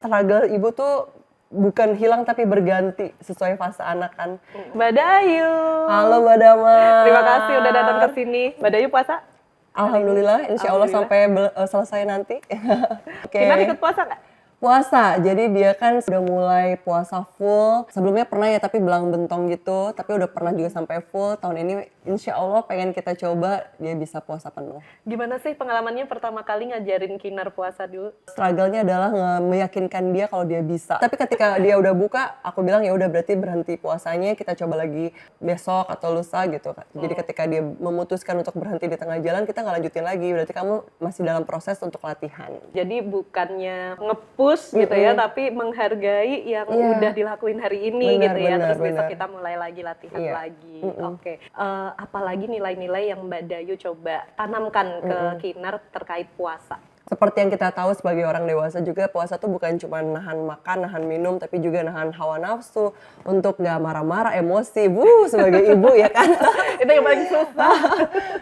Struggle ibu tuh bukan hilang tapi berganti sesuai fase anak kan. Mbak Dayu. Halo Mbak Damar. Terima kasih udah datang ke sini. Mbak Dayu puasa? Alhamdulillah, insya Allah sampai selesai nanti. Kinar ikut puasa nggak? Puasa, jadi dia kan sudah mulai puasa full. Sebelumnya pernah ya tapi belang bentong gitu, tapi udah pernah juga sampai full. Tahun ini insya Allah pengen kita coba dia bisa puasa penuh. Gimana sih pengalamannya pertama kali ngajarin Kinar puasa dulu? Struggle-nya adalah meyakinkan dia kalau dia bisa. Tapi ketika dia udah buka, aku bilang ya udah berarti berhenti puasanya, kita coba lagi besok atau lusa gitu. Jadi ketika dia memutuskan untuk berhenti di tengah jalan, kita nggak lanjutin lagi. Berarti kamu masih dalam proses untuk latihan. Jadi bukannya nge-push gitu ya, tapi menghargai yang udah dilakuin hari ini gitu ya. Terus besok kita mulai lagi latihan lagi. Oke. Apalagi nilai-nilai yang Mbak Dayu coba tanamkan ke Kinar terkait puasa? Seperti yang kita tahu sebagai orang dewasa juga, puasa tuh bukan cuma nahan makan, nahan minum, tapi juga nahan hawa nafsu untuk nggak marah-marah, emosi, sebagai ibu ya kan. Itu yang paling susah.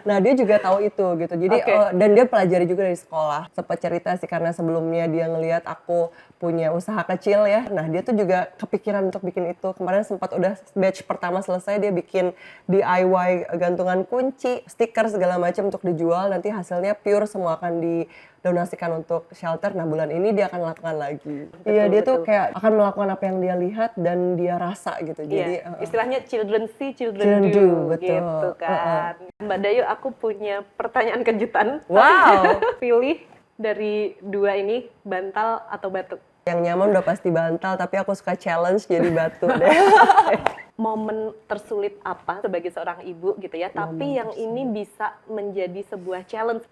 Nah dia juga tahu itu gitu, jadi dan dia pelajari juga dari sekolah. Sempat cerita sih karena sebelumnya dia ngelihat aku punya usaha kecil ya, nah dia tuh juga kepikiran untuk bikin itu. Kemarin sempat udah batch pertama selesai, dia bikin DIY gantungan kunci, stiker segala macam untuk dijual. Nanti hasilnya pure semua akan didonasikan untuk shelter. Nah bulan ini dia akan lakukan lagi. Iya dia tuh kayak akan melakukan apa yang dia lihat dan dia rasa gitu. Jadi istilahnya children see, children do, betul. Gitu kan. Mbak Dayu, aku punya pertanyaan kejutan. Wow. Pilih dari dua ini, bantal atau batu? Yang nyaman udah pasti bantal, tapi aku suka challenge jadi batu deh. Momen tersulit apa sebagai seorang ibu gitu ya, tapi yang ini bisa menjadi sebuah challenge?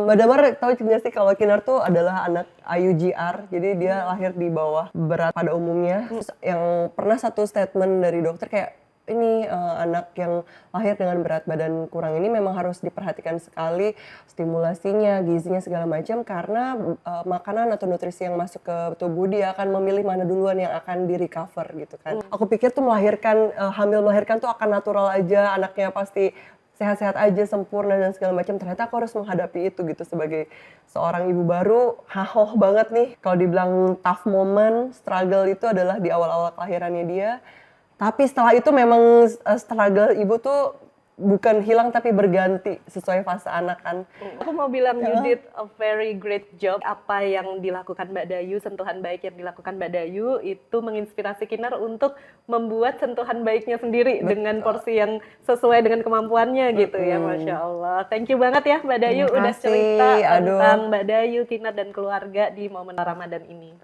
Mbak Damar tahu nggak sih kalau Kinar tuh adalah anak IUGR, jadi dia lahir di bawah berat pada umumnya. Terus yang pernah satu statement dari dokter kayak, ini anak yang lahir dengan berat badan kurang ini memang harus diperhatikan sekali stimulasinya, gizinya segala macam karena makanan atau nutrisi yang masuk ke tubuh dia akan memilih mana duluan yang akan di recover gitu kan. Aku pikir tuh hamil melahirkan tuh akan natural aja, anaknya pasti sehat-sehat aja, sempurna dan segala macam. Ternyata aku harus menghadapi itu gitu sebagai seorang ibu baru, hahoh banget nih. Kalau dibilang tough moment, struggle itu adalah di awal-awal kelahirannya dia. Tapi setelah itu memang struggle ibu tuh bukan hilang tapi berganti sesuai fase anak kan. Aku mau bilang you did a very great job. Apa yang dilakukan Mbak Dayu, sentuhan baik yang dilakukan Mbak Dayu itu menginspirasi Kinar untuk membuat sentuhan baiknya sendiri dengan porsi yang sesuai dengan kemampuannya gitu ya. Masya Allah. Thank you banget ya Mbak Dayu udah cerita tentang Mbak Dayu, Kinar dan keluarga di momen Ramadan ini.